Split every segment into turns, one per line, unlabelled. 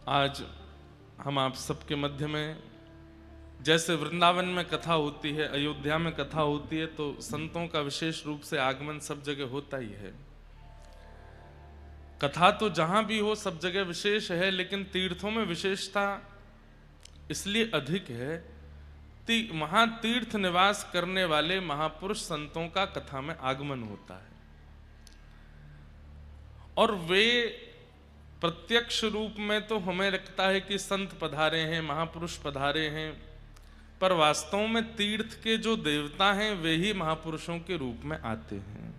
आज हम आप सबके मध्य में, जैसे वृंदावन में कथा होती है, अयोध्या में कथा होती है, तो संतों का विशेष रूप से आगमन सब जगह होता ही है। कथा तो जहां भी हो सब जगह विशेष है, लेकिन तीर्थों में विशेषता इसलिए अधिक है वहां तीर्थ निवास करने वाले महापुरुष संतों का कथा में आगमन होता है और वे प्रत्यक्ष रूप में तो हमें लगता है कि संत पधारे हैं, महापुरुष पधारे हैं, पर वास्तव में तीर्थ के जो देवता हैं वे ही महापुरुषों के रूप में आते हैं।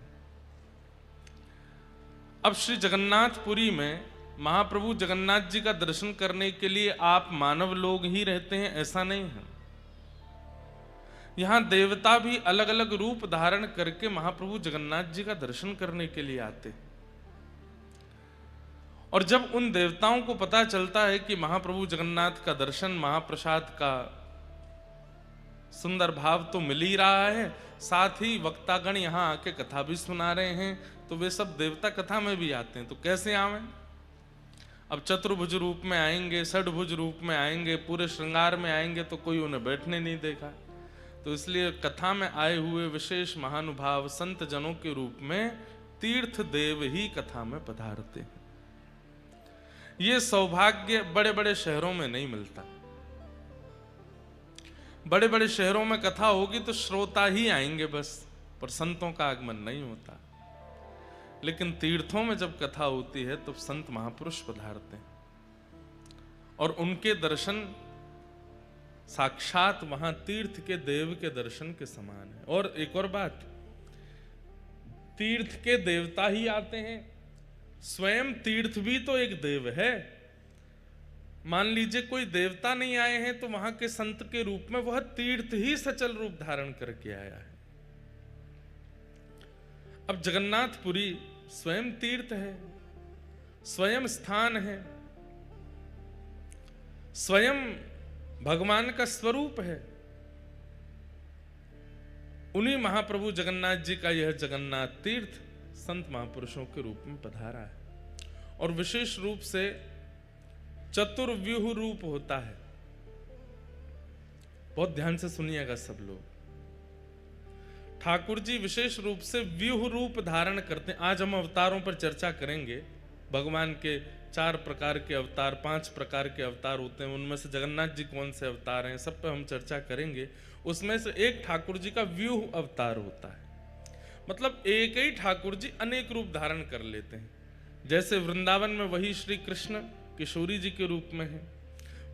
अब श्री जगन्नाथपुरी में महाप्रभु जगन्नाथ जी का दर्शन करने के लिए आप मानव लोग ही रहते हैं, ऐसा नहीं है। यहां देवता भी अलग अलग रूप धारण करके महाप्रभु जगन्नाथ जी का दर्शन करने के लिए आते हैं। और जब उन देवताओं को पता चलता है कि महाप्रभु जगन्नाथ का दर्शन, महाप्रसाद का सुंदर भाव तो मिल ही रहा है, साथ ही वक्तागण यहां आके कथा भी सुना रहे हैं, तो वे सब देवता कथा में भी आते हैं। तो कैसे आवें? अब चतुर्भुज रूप में आएंगे, षडभुज रूप में आएंगे, पूरे श्रृंगार में आएंगे, तो कोई उन्हें बैठने नहीं देगा। तो इसलिए कथा में आए हुए विशेष महानुभाव संत जनों के रूप में तीर्थ देव ही कथा में पधारते हैं। ये सौभाग्य बड़े बड़े शहरों में नहीं मिलता। बड़े बड़े शहरों में कथा होगी तो श्रोता ही आएंगे बस, पर संतों का आगमन नहीं होता। लेकिन तीर्थों में जब कथा होती है तो संत महापुरुष पधारते हैं और उनके दर्शन साक्षात वहां तीर्थ के देव के दर्शन के समान है। और एक और बात, तीर्थ के देवता ही आते हैं, स्वयं तीर्थ भी तो एक देव है। मान लीजिए कोई देवता नहीं आए हैं तो वहां के संत के रूप में वह तीर्थ ही सचल रूप धारण करके आया है। अब जगन्नाथपुरी स्वयं तीर्थ है, स्वयं स्थान है, स्वयं भगवान का स्वरूप है। उन्हीं महाप्रभु जगन्नाथ जी का यह जगन्नाथ तीर्थ संत महापुरुषों के रूप में पधारा है और विशेष रूप से चतुर्व्यूह रूप होता है। बहुत ध्यान से सुनिएगा सब लोग। ठाकुर जी विशेष रूप से व्यूह रूप धारण करते हैं। आज हम अवतारों पर चर्चा करेंगे। भगवान के 4 प्रकार के अवतार, 5 प्रकार के अवतार होते हैं, उनमें से जगन्नाथ जी कौन से अवतार हैं सब पे हम चर्चा करेंगे। उसमें से एक ठाकुर जी का व्यूह अवतार होता है, मतलब एक ही ठाकुर जी अनेक रूप धारण कर लेते हैं। जैसे वृंदावन में वही श्री कृष्ण किशोरी जी के रूप में है,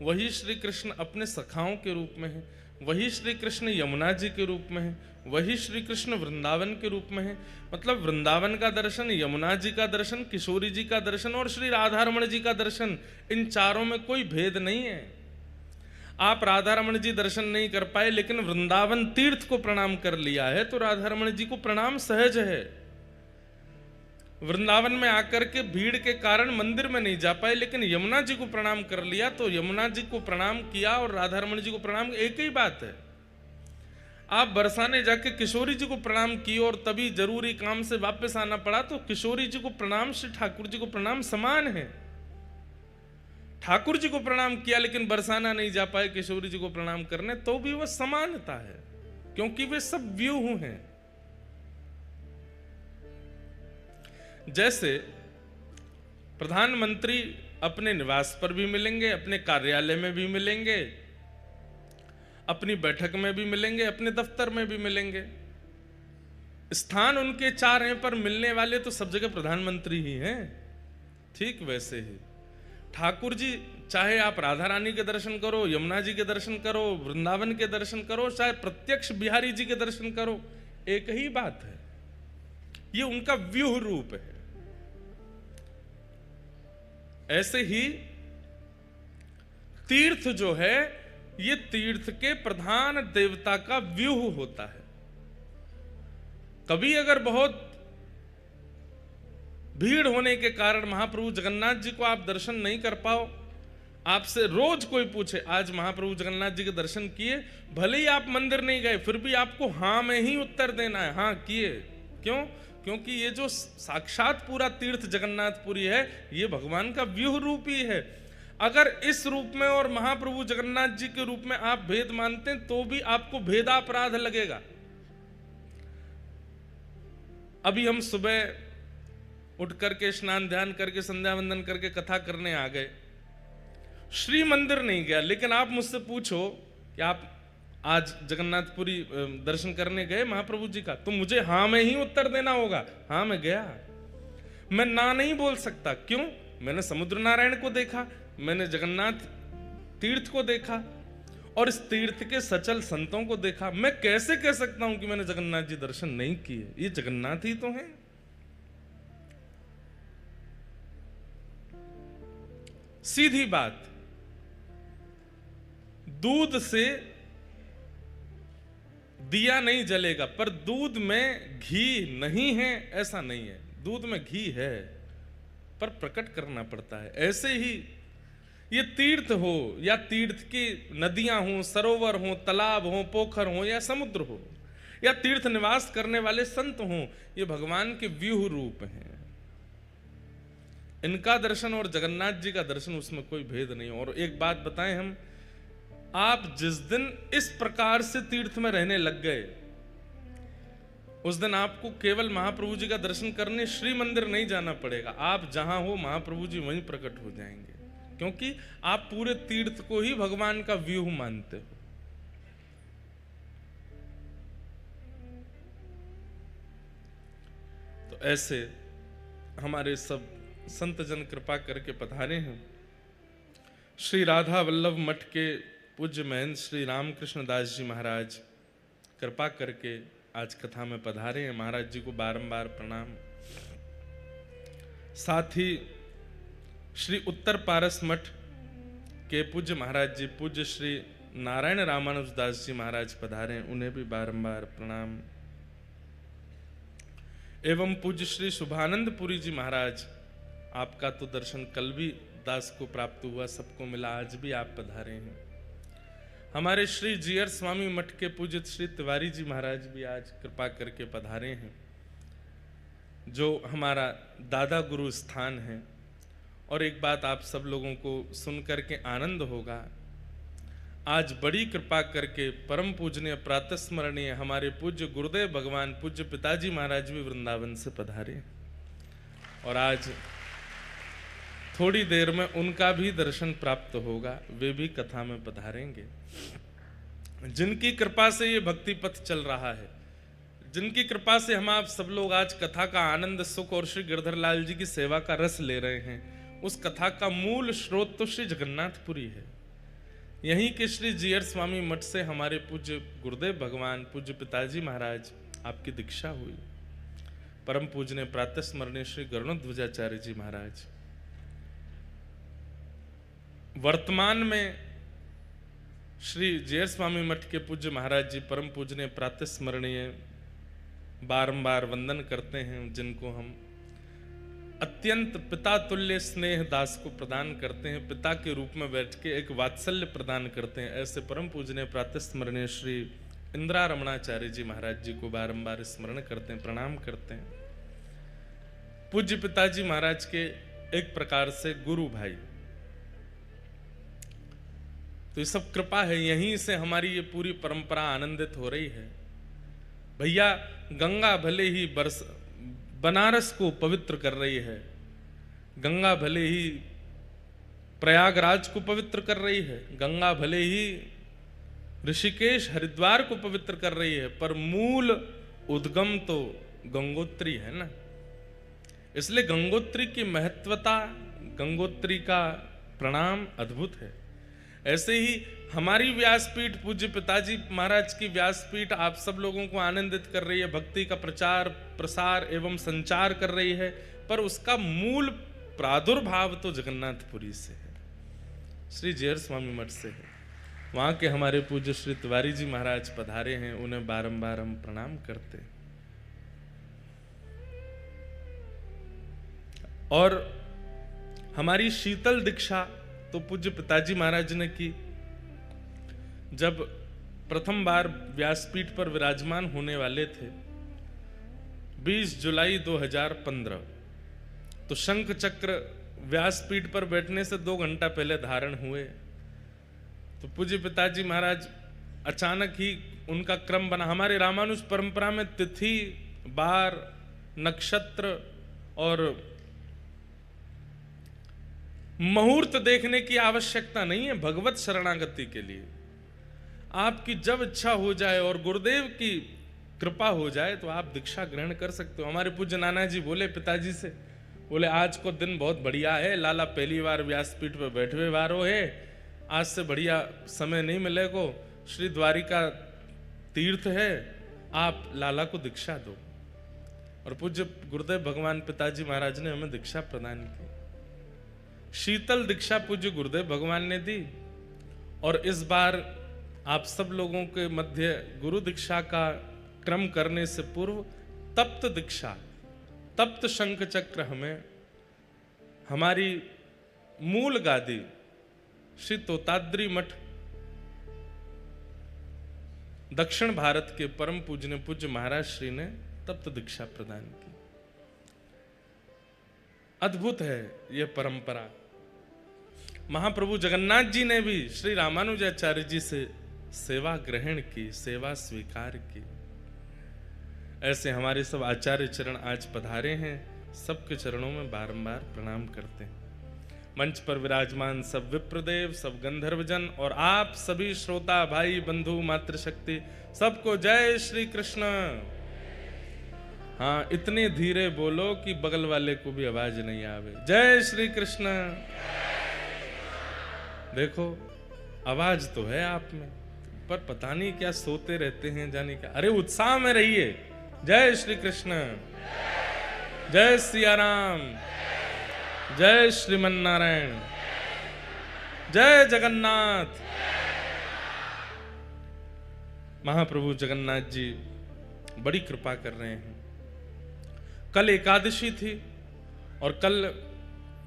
वही श्री कृष्ण अपने सखाओं के रूप में है, वही श्री कृष्ण यमुना जी के रूप में है, वही श्री कृष्ण वृंदावन के रूप में है। मतलब वृंदावन का दर्शन, यमुना जी का दर्शन, किशोरी जी का दर्शन और श्री राधारमण जी का दर्शन, इन चारों में कोई भेद नहीं है। आप राधारमण जी दर्शन नहीं कर पाए लेकिन वृंदावन तीर्थ को प्रणाम कर लिया है तो राधारमण जी को प्रणाम सहज है। वृंदावन में आकर के भीड़ के कारण मंदिर में नहीं जा पाए लेकिन यमुना जी को प्रणाम कर लिया तो यमुना जी को प्रणाम किया और राधारमण जी को प्रणाम, एक ही बात है। आप बरसाने जाके किशोरी जी को प्रणाम किए और तभी जरूरी काम से वापस आना पड़ा तो किशोरी जी को प्रणाम श्री ठाकुर जी को प्रणाम समान है। ठाकुर जी को प्रणाम किया लेकिन बरसाना नहीं जा पाए किशोरी जी को प्रणाम करने, तो भी वह समानता है क्योंकि वे सब व्यूह हैं। जैसे प्रधानमंत्री अपने निवास पर भी मिलेंगे, अपने कार्यालय में भी मिलेंगे, अपनी बैठक में भी मिलेंगे, अपने दफ्तर में भी मिलेंगे। स्थान उनके 4 हैं पर मिलने वाले तो सब जगह प्रधानमंत्री ही हैं। ठीक वैसे ही ठाकुर जी, चाहे आप राधा रानी के दर्शन करो, यमुना जी के दर्शन करो, वृंदावन के दर्शन करो, चाहे प्रत्यक्ष बिहारी जी के दर्शन करो, एक ही बात है। ये उनका व्यूह रूप है। ऐसे ही तीर्थ जो है ये तीर्थ के प्रधान देवता का व्यूह होता है। कभी अगर बहुत भीड़ होने के कारण महाप्रभु जगन्नाथ जी को आप दर्शन नहीं कर पाओ, आपसे रोज कोई पूछे आज महाप्रभु जगन्नाथ जी के दर्शन किए, भले ही आप मंदिर नहीं गए फिर भी आपको हाँ में ही उत्तर देना है, हाँ किए। क्यों? क्योंकि ये जो साक्षात पूरा तीर्थ जगन्नाथपुरी है ये भगवान का व्यूह रूप ही है। अगर इस रूप में और महाप्रभु जगन्नाथ जी के रूप में आप भेद मानते हैं तो भी आपको भेदापराध लगेगा। अभी हम सुबह उठ करके स्नान ध्यान करके संध्या वंदन करके कथा करने आ गए, श्री मंदिर नहीं गया, लेकिन आप मुझसे पूछो कि आप आज जगन्नाथपुरी दर्शन करने गए महाप्रभु जी का, तो मुझे हाँ में ही उत्तर देना होगा। हाँ मैं गया, मैं ना नहीं बोल सकता। क्यों? मैंने समुद्र नारायण को देखा, मैंने जगन्नाथ तीर्थ को देखा और इस तीर्थ के सचल संतों को देखा। मैं कैसे कह सकता हूं कि मैंने जगन्नाथ जी दर्शन नहीं किए? ये जगन्नाथ ही तो हैं। सीधी बात, दूध से दिया नहीं जलेगा, पर दूध में घी नहीं है ऐसा नहीं है। दूध में घी है पर प्रकट करना पड़ता है। ऐसे ही ये तीर्थ हो या तीर्थ की नदियां हो, सरोवर हो, तालाब हो, पोखर हो या समुद्र हो, या तीर्थ निवास करने वाले संत हो, ये भगवान के व्यूह रूप हैं। इनका दर्शन और जगन्नाथ जी का दर्शन, उसमें कोई भेद नहीं। और एक बात बताएं हम, आप जिस दिन इस प्रकार से तीर्थ में रहने लग गए, उस दिन आपको केवल महाप्रभु जी का दर्शन करने श्री मंदिर नहीं जाना पड़ेगा। आप जहां हो महाप्रभु जी वहीं प्रकट हो जाएंगे, क्योंकि आप पूरे तीर्थ को ही भगवान का व्यूह मानते हो। तो ऐसे हमारे सब संत जन कृपा करके पधारे हैं। श्री राधा वल्लभ मठ के पूज्य महंत श्री रामकृष्ण दास जी महाराज कृपा करके आज कथा में पधारे हैं। महाराज जी को बारंबार प्रणाम। साथ ही श्री उत्तर पारस मठ के पूज्य महाराज जी पूज्य श्री नारायण रामानुज दास जी महाराज पधारे हैं, उन्हें भी बारंबार प्रणाम। एवं पूज्य श्री शुभानंदपुरी जी महाराज, आपका तो दर्शन कल भी दास को प्राप्त हुआ, सबको मिला, आज भी आप पधारे हैं। हमारे श्री जीयर स्वामी मठ के पूजित श्री तिवारी जी महाराज भी आज कृपा करके पधारे हैं, जो हमारा दादा गुरु स्थान है। और एक बात आप सब लोगों को सुन करके आनंद होगा, आज बड़ी कृपा करके परम पूजनीय प्रातस्मरणीय हमारे पूज्य गुरुदेव भगवान पूज्य पिताजी महाराज भी वृंदावन से पधारे, और आज थोड़ी देर में उनका भी दर्शन प्राप्त होगा, वे भी कथा में पधारेंगे। जिनकी कृपा से ये भक्ति पथ चल रहा है, जिनकी कृपा से हम आप सब लोग आज कथा का आनंद सुख और श्री गिरधर लाल जी की सेवा का रस ले रहे हैं, उस कथा का मूल स्रोत तो श्री जगन्नाथपुरी है। यहीं के श्री जीयर स्वामी मठ से हमारे पूज्य गुरुदेव भगवान पूज्य पिताजी महाराज आपकी दीक्षा हुई। परम पूजनीय प्रातस्मरणीय श्री गरुणध्वजाचार्य जी महाराज वर्तमान में श्री जय स्वामी मठ के पूज्य महाराज जी परम पूजनीय प्रातस्मरणीय बारंबार वंदन करते हैं, जिनको हम अत्यंत पिता तुल्य स्नेह दास को प्रदान करते हैं, पिता के रूप में बैठ के एक वात्सल्य प्रदान करते हैं। ऐसे परम पूजनीय प्रातस्मरणीय श्री इंदिरा रमणाचार्य जी महाराज जी को बारंबार स्मरण करते हैं, प्रणाम करते हैं। पूज्य पिताजी महाराज के एक प्रकार से गुरु भाई, तो ये सब कृपा है, यहीं से हमारी ये पूरी परंपरा आनंदित हो रही है। भैया गंगा भले ही बनारस को पवित्र कर रही है, गंगा भले ही प्रयागराज को पवित्र कर रही है, गंगा भले ही ऋषिकेश हरिद्वार को पवित्र कर रही है, पर मूल उद्गम तो गंगोत्री है ना। इसलिए गंगोत्री की महत्वता, गंगोत्री का प्रणाम अद्भुत है। ऐसे ही हमारी व्यासपीठ पूज्य पिताजी महाराज की व्यासपीठ आप सब लोगों को आनंदित कर रही है, भक्ति का प्रचार प्रसार एवं संचार कर रही है, पर उसका मूल प्रादुर्भाव तो जगन्नाथपुरी से है, श्री जयर स्वामी मठ से है। वहाँ के हमारे पूज्य श्री तिवारी जी महाराज पधारे हैं, उन्हें बारंबार हम प्रणाम करते हैं। और हमारी शीतल दीक्षा तो पूज्य पिताजी महाराज ने की, जब प्रथम बार व्यासपीठ पर विराजमान होने वाले थे 20 जुलाई 2015, तो शंख चक्र व्यासपीठ पर बैठने से 2 घंटा पहले धारण हुए। तो पूज्य पिताजी महाराज अचानक ही उनका क्रम बना। हमारे रामानुज परंपरा में तिथि, बार, नक्षत्र और मुहूर्त देखने की आवश्यकता नहीं है भगवत शरणागति के लिए। आपकी जब इच्छा हो जाए और गुरुदेव की कृपा हो जाए तो आप दीक्षा ग्रहण कर सकते हो। हमारे पूज्य नाना जी बोले पिताजी से, बोले आज को दिन बहुत बढ़िया है, लाला पहली बार व्यासपीठ पर बैठवे वारो है, आज से बढ़िया समय नहीं मिलेगो, श्री द्वारिका तीर्थ है, आप लाला को दीक्षा दो। और पूज्य गुरुदेव भगवान पिताजी महाराज ने हमें दीक्षा प्रदान की। शीतल दीक्षा पूज्य गुरुदेव भगवान ने दी। और इस बार आप सब लोगों के मध्य गुरु दीक्षा का क्रम करने से पूर्व तप्त दीक्षा, तप्त शंख चक्र हमें हमारी मूल गादी श्री तोताद्री मठ दक्षिण भारत के परम पूजनीय पूज्य महाराज श्री ने तप्त दीक्षा प्रदान की। अद्भुत है यह परंपरा। महाप्रभु जगन्नाथ जी ने भी श्री रामानुजाचार्य जी से सेवा ग्रहण की, सेवा स्वीकार की। ऐसे हमारे सब आचार्य चरण आज पधारे हैं, सबके चरणों में बारंबार प्रणाम करते हैं। मंच पर विराजमान सब विप्रदेव, सब गंधर्वजन और आप सभी श्रोता भाई बंधु मातृशक्ति, सबको जय श्री कृष्ण। हाँ, इतने धीरे बोलो कि बगल वाले को भी आवाज नहीं आवे। जय श्री कृष्ण। देखो आवाज तो है आप में, पर पता नहीं क्या सोते रहते हैं, जाने क्या। अरे उत्साह में रहिए। जय श्री कृष्ण, जय सिया राम, जय श्रीमन नारायण, जय जगन्नाथ। महाप्रभु जगन्नाथ जी बड़ी कृपा कर रहे हैं। कल एकादशी थी और कल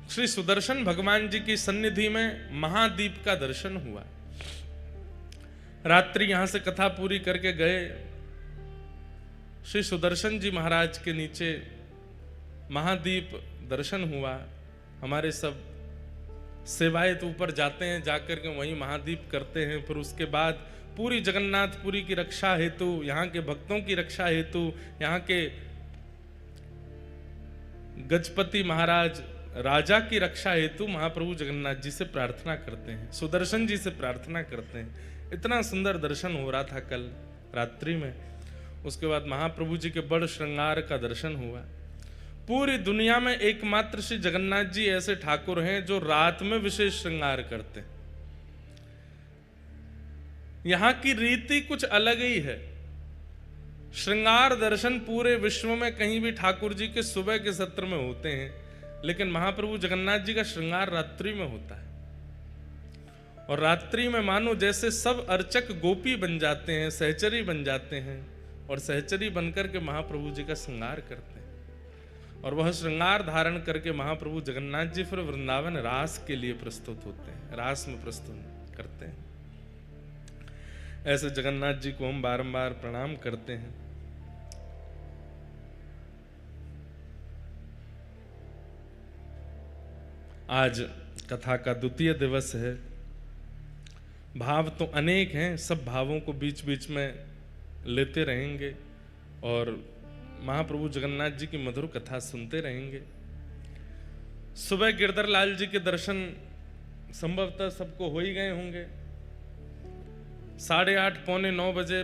श्री सुदर्शन भगवान जी की सन्निधि में महादीप का दर्शन हुआ। रात्रि यहां से कथा पूरी करके गए। श्री सुदर्शन जी महाराज के नीचे महादीप दर्शन हुआ। हमारे सब सेवायत ऊपर जाते हैं, जाकर के वहीं महादीप करते हैं। फिर उसके बाद पूरी जगन्नाथपुरी की रक्षा हेतु, यहाँ के भक्तों की रक्षा हेतु, यहाँ के गजपति महाराज राजा की रक्षा हेतु महाप्रभु जगन्नाथ जी से प्रार्थना करते हैं, सुदर्शन जी से प्रार्थना करते हैं। इतना सुंदर दर्शन हो रहा था कल रात्रि में। उसके बाद महाप्रभु जी के बड़ श्रृंगार का दर्शन हुआ। पूरी दुनिया में एकमात्र श्री जगन्नाथ जी ऐसे ठाकुर हैं जो रात में विशेष श्रृंगार करते हैं। यहां की रीति कुछ अलग ही है। श्रृंगार दर्शन पूरे विश्व में कहीं भी ठाकुर जी के सुबह के सत्र में होते हैं, लेकिन महाप्रभु जगन्नाथ जी का श्रृंगार रात्रि में होता है। और रात्रि में मानो जैसे सब अर्चक गोपी बन जाते हैं, सहचरी बन जाते हैं और सहचरी बनकर के महाप्रभु जी का श्रृंगार करते हैं। और वह श्रृंगार धारण करके महाप्रभु जगन्नाथ जी फिर वृंदावन रास के लिए प्रस्तुत होते हैं, रास में प्रस्तुत करते हैं। ऐसे जगन्नाथ जी को हम बारंबार प्रणाम करते हैं। आज कथा का द्वितीय दिवस है। भाव तो अनेक हैं, सब भावों को बीच बीच में लेते रहेंगे और महाप्रभु जगन्नाथ जी की मधुर कथा सुनते रहेंगे। सुबह गिरधर लाल जी के दर्शन संभवतः सबको हो ही गए होंगे। 8:30 पौने 9 बजे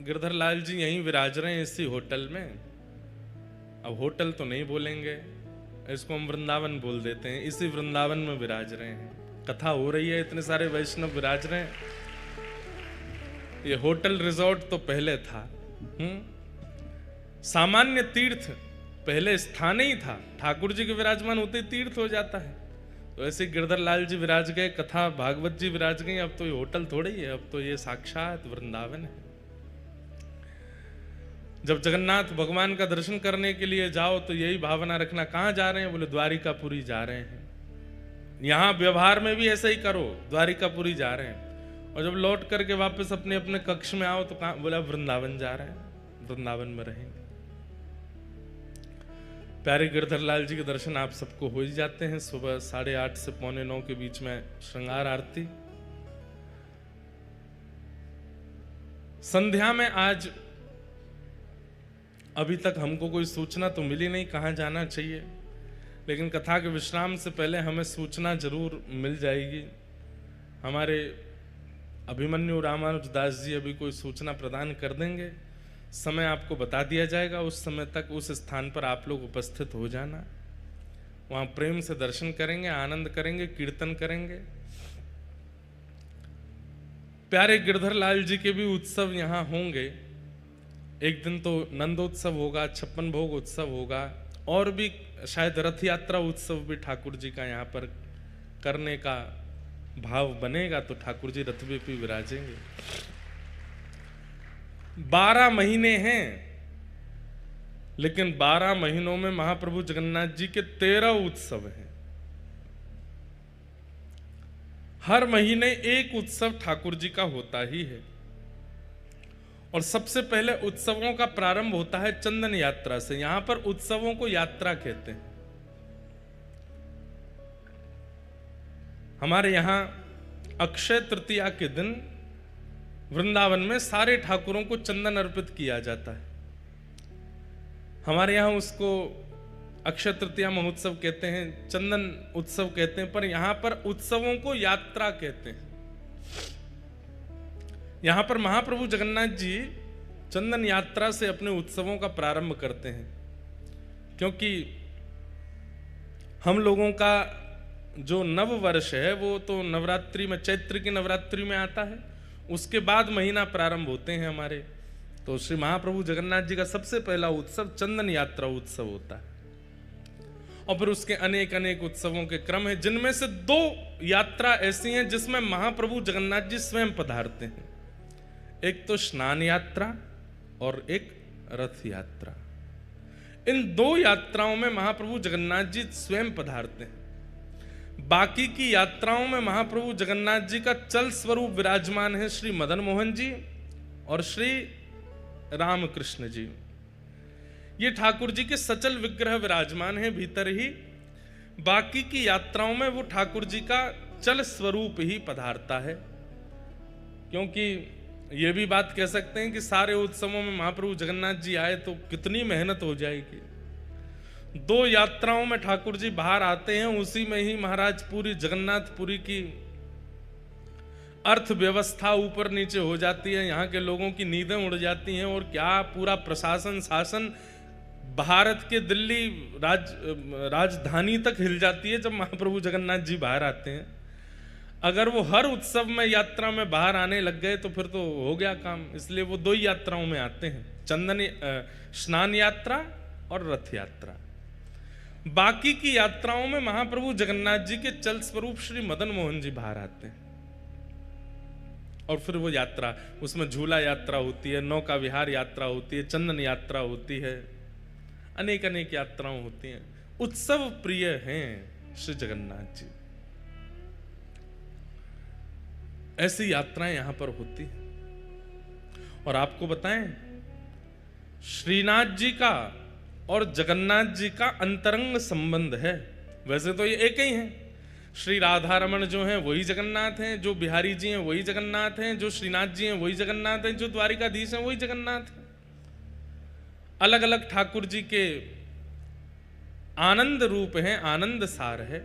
गिरधर लाल जी यहीं विराज रहे हैं इसी होटल में। अब होटल तो नहीं बोलेंगे, इसको हम वृंदावन बोल देते हैं। इसी वृंदावन में विराज रहे हैं, कथा हो रही है, इतने सारे वैष्णव विराज रहे हैं। ये होटल रिजॉर्ट तो पहले था, सामान्य तीर्थ पहले स्थान ही था। ठाकुर जी के विराजमान होते तीर्थ हो जाता है। तो ऐसे गिरधर लाल जी विराज गए, कथा भागवत जी विराज गए। अब तो ये होटल थोड़ी है, अब तो ये साक्षात वृंदावन है। जब जगन्नाथ भगवान का दर्शन करने के लिए जाओ तो यही भावना रखना, कहाँ जा रहे हैं? बोले द्वारिकापुरी जा रहे हैं। यहाँ व्यवहार में भी ऐसे ही करो, द्वारिकापुरी जा रहे हैं। और जब लौट करके वापस अपने अपने कक्ष में आओ तो कहाँ? बोला वृंदावन जा रहे हैं, वृंदावन में रहेंगे। प्यारे गिरधर लाल जी के दर्शन आप सबको हो ही जाते हैं। सुबह 8:30 से 8:45 के बीच में श्रृंगार आरती। संध्या में आज अभी तक हमको कोई सूचना तो मिली नहीं कहाँ जाना चाहिए, लेकिन कथा के विश्राम से पहले हमें सूचना जरूर मिल जाएगी। हमारे अभिमन्यु रामानुजदास जी अभी कोई सूचना प्रदान कर देंगे, समय आपको बता दिया जाएगा। उस समय तक उस स्थान पर आप लोग उपस्थित हो जाना, वहाँ प्रेम से दर्शन करेंगे, आनंद करेंगे, कीर्तन करेंगे। प्यारे गिरधर लाल जी के भी उत्सव यहाँ होंगे। एक दिन तो नंदोत्सव होगा, 56 भोग उत्सव होगा, और भी शायद रथ यात्रा उत्सव भी ठाकुर जी का यहाँ पर करने का भाव बनेगा, तो ठाकुर जी रथ में भी विराजेंगे। 12 महीने हैं, लेकिन 12 महीनों में महाप्रभु जगन्नाथ जी के 13 उत्सव हैं। हर महीने एक उत्सव ठाकुर जी का होता ही है। और सबसे पहले उत्सवों का प्रारंभ होता है चंदन यात्रा से। यहां पर उत्सवों को यात्रा कहते हैं। हमारे यहां अक्षय तृतीया के दिन वृंदावन में सारे ठाकुरों को चंदन अर्पित किया जाता है। हमारे यहां उसको अक्षय तृतीया महोत्सव कहते हैं, चंदन उत्सव कहते हैं, पर यहां पर उत्सवों को यात्रा कहते हैं। यहां पर महाप्रभु जगन्नाथ जी चंदन यात्रा से अपने उत्सवों का प्रारंभ करते हैं, क्योंकि हम लोगों का जो नव वर्ष है वो तो नवरात्रि में, चैत्र की नवरात्रि में आता है। उसके बाद महीना प्रारंभ होते हैं हमारे। तो श्री महाप्रभु जगन्नाथ जी का सबसे पहला उत्सव चंदन यात्रा उत्सव होता है, और फिर उसके अनेक अनेक उत्सवों के क्रम है, जिनमें से 2 यात्रा ऐसी हैं जिसमें महाप्रभु जगन्नाथ जी स्वयं पधारते हैं। एक तो स्नान यात्रा और एक रथ यात्रा। इन 2 यात्राओं में महाप्रभु जगन्नाथ जी स्वयं पधारते हैं। बाकी की यात्राओं में महाप्रभु जगन्नाथ जी का चल स्वरूप विराजमान है श्री मदन मोहन जी और श्री रामकृष्ण जी। ये ठाकुर जी के सचल विग्रह विराजमान है भीतर ही। बाकी की यात्राओं में वो ठाकुर जी का चल स्वरूप ही पधारता है, क्योंकि ये भी बात कह सकते हैं कि सारे उत्सवों में महाप्रभु जगन्नाथ जी आए तो कितनी मेहनत हो जाएगी। 2 यात्राओं में ठाकुर जी बाहर आते हैं, उसी में ही महाराज पूरी जगन्नाथपुरी की अर्थव्यवस्था ऊपर नीचे हो जाती है, यहाँ के लोगों की नींदें उड़ जाती हैं, और क्या पूरा प्रशासन शासन भारत के दिल्ली राजधानी तक हिल जाती है जब महाप्रभु जगन्नाथ जी बाहर आते हैं। अगर वो हर उत्सव में यात्रा में बाहर आने लग गए तो फिर तो हो गया काम। इसलिए वो 2 यात्राओं में आते हैं, स्नान यात्रा और रथ यात्रा। बाकी की यात्राओं में महाप्रभु जगन्नाथ जी के चल स्वरूप श्री मदन मोहन जी बाहर आते हैं, और फिर वो यात्रा, उसमें झूला यात्रा होती है, नौका विहार यात्रा होती है, चंदन यात्रा होती है, अनेक अनेक यात्राएं होती हैं। उत्सव प्रिय हैं श्री जगन्नाथ जी। ऐसी यात्राएं यहां पर होती हैं। और आपको बताएं, श्रीनाथ जी का और जगन्नाथ जी का अंतरंग संबंध है। वैसे तो ये एक ही हैं। श्री राधा रमण जो हैं वही जगन्नाथ हैं, जो बिहारी जी हैं वही जगन्नाथ हैं, जो श्रीनाथ जी हैं वही जगन्नाथ हैं, जो द्वारिकाधीश हैं वही जगन्नाथ हैं। अलग अलग ठाकुर जी के आनंद रूप हैं, आनंद सार है।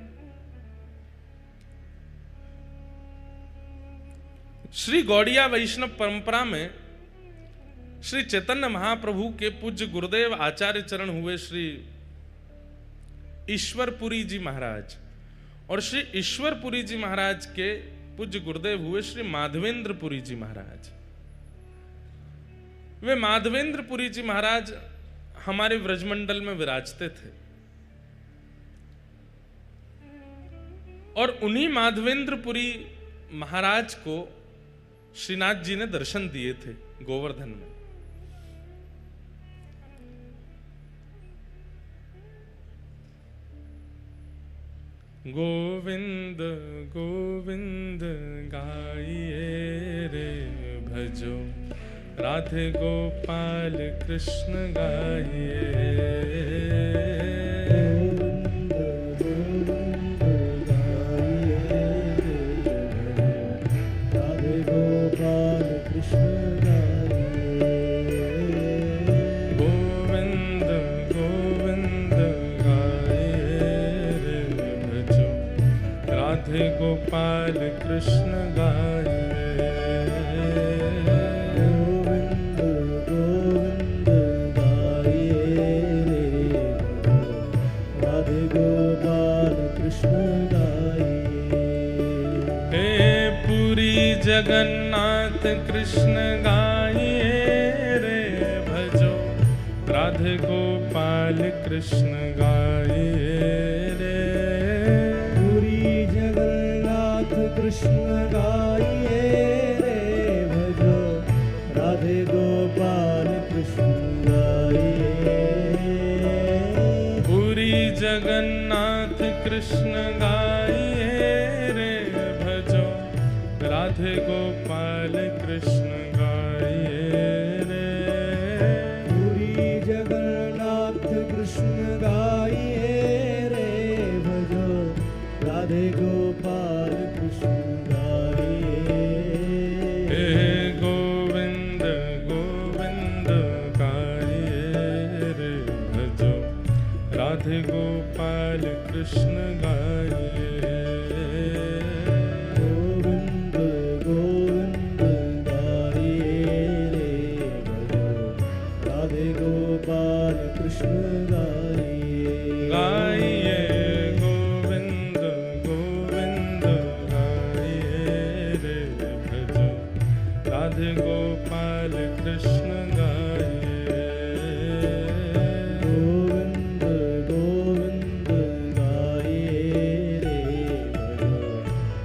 श्री गौड़िया वैष्णव परंपरा में श्री चैतन्य महाप्रभु के पूज्य गुरुदेव आचार्य चरण हुए श्री ईश्वरपुरी जी महाराज, और श्री ईश्वरपुरी जी महाराज के पूज्य गुरुदेव हुए श्री माधवेंद्रपुरी जी महाराज। वे माधवेंद्रपुरी जी महाराज हमारे व्रजमंडल में विराजते थे, और उन्हीं माधवेंद्रपुरी महाराज को श्रीनाथ जी ने दर्शन दिए थे गोवर्धन में। गोविंद गोविंद गाइए रे भजो, राधे गोपाल कृष्ण गाइए। राधे गोपाल कृष्ण गाए। जगन्नाथ कृष्ण गाइए रे भजो, राधे गोपाल कृष्ण गाइए रे।
पुरी जगन्नाथ कृष्ण गाइए रे भजो, राधे गोपाल कृष्ण गाइए।
पुरी जगन्नाथ कृष्ण गाइए रे भजो, राधे गोपाल कृष्ण गाइए रे।
पुरी जगन्नाथ कृष्ण गाइए रे भजो, राधे गोपाल कृष्ण गाइए।
हे गोविंद गोविंद गाइए रे भजो, राधे गोपाल कृष्ण गाइए। गाइए गोविंद गोविंद गाइए रे भजो, राधे गोपाल कृष्ण गाइए।
गोविंद गोविंद गाइए रे भजो,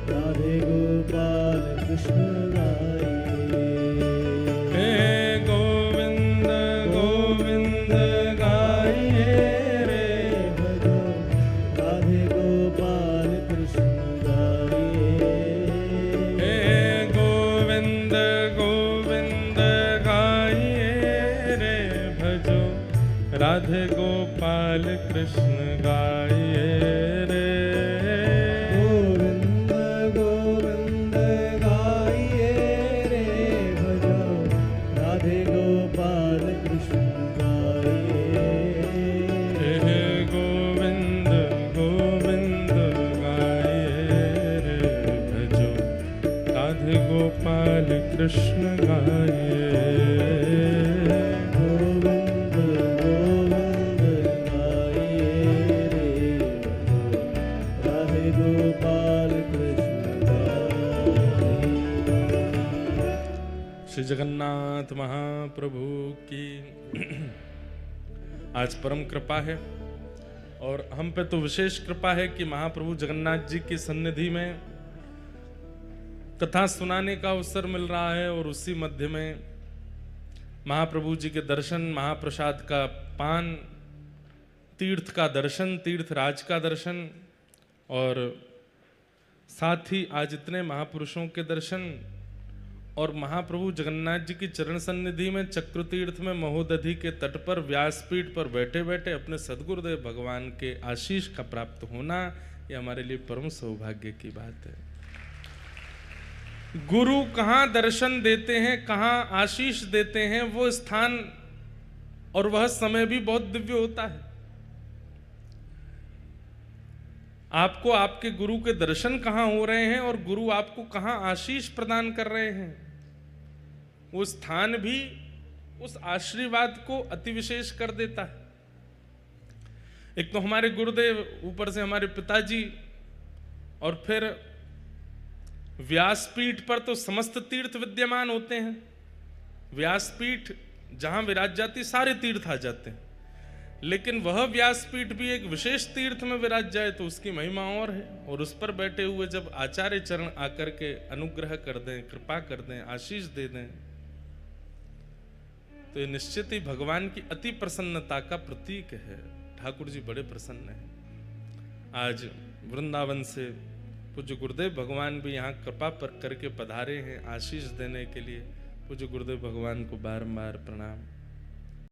राधे गोपाल कृष्ण गाइए।
हे गोविंद गोविंद गाइए रे
भजो, राधे गोपाल कृष्ण गाइए।
हे गोविंद गोविंद गाइए रे भजो, राधे गोपाल कृष्ण गाइए रे।
गोविंद गोविंद गाइए रे भजो, राधे गोपाल कृष्ण गाइए।
हे गोविंद गोविंद गाइए रे भजो, राधे गोपाल कृष्ण गाइए।
गोविंद गोविंद गाइए रे भजो, राधे गोपाल कृष्ण गाइए।
श्री जगन्नाथ महाप्रभु की आज परम कृपा है, और हम पे तो विशेष कृपा है कि महाप्रभु जगन्नाथ जी की सन्निधि में कथा सुनाने का अवसर मिल रहा है, और उसी मध्य में महाप्रभु जी के दर्शन, महाप्रसाद का पान, तीर्थ का दर्शन, तीर्थ राज का दर्शन, और साथ ही आज इतने महापुरुषों के दर्शन, और महाप्रभु जगन्नाथ जी की चरण सन्निधि में चक्र तीर्थ में महोदधि के तट पर व्यासपीठ पर बैठे बैठे अपने सद्गुरुदेव भगवान के आशीष का प्राप्त होना, ये हमारे लिए परम सौभाग्य की बात है। गुरु कहाँ दर्शन देते हैं, कहाँ आशीष देते हैं, वो स्थान और वह समय भी बहुत दिव्य होता है। आपको आपके गुरु के दर्शन कहाँ हो रहे हैं और गुरु आपको कहाँ आशीष प्रदान कर रहे हैं, वो स्थान भी उस आशीर्वाद को अति विशेष कर देता है। एक तो हमारे गुरुदेव, ऊपर से हमारे पिताजी, और फिर व्यासपीठ पर तो समस्त तीर्थ विद्यमान होते हैं। व्यासपीठ जहां विराज जाती सारे तीर्थ आ जाते हैं, लेकिन वह व्यासपीठ भी एक विशेष तीर्थ में विराज जाए तो उसकी महिमा और है। और उस पर बैठे हुए जब आचार्य चरण आकर के अनुग्रह कर दें, कृपा कर दें, आशीष दे दें, तो ये निश्चित ही भगवान की अति प्रसन्नता का प्रतीक है। ठाकुर जी बड़े प्रसन्न हैं। आज वृंदावन से पूज्य गुरुदेव भगवान भी यहाँ कृपा पर करके पधारे हैं आशीष देने के लिए। पूज्य गुरुदेव भगवान को बारंबार प्रणाम।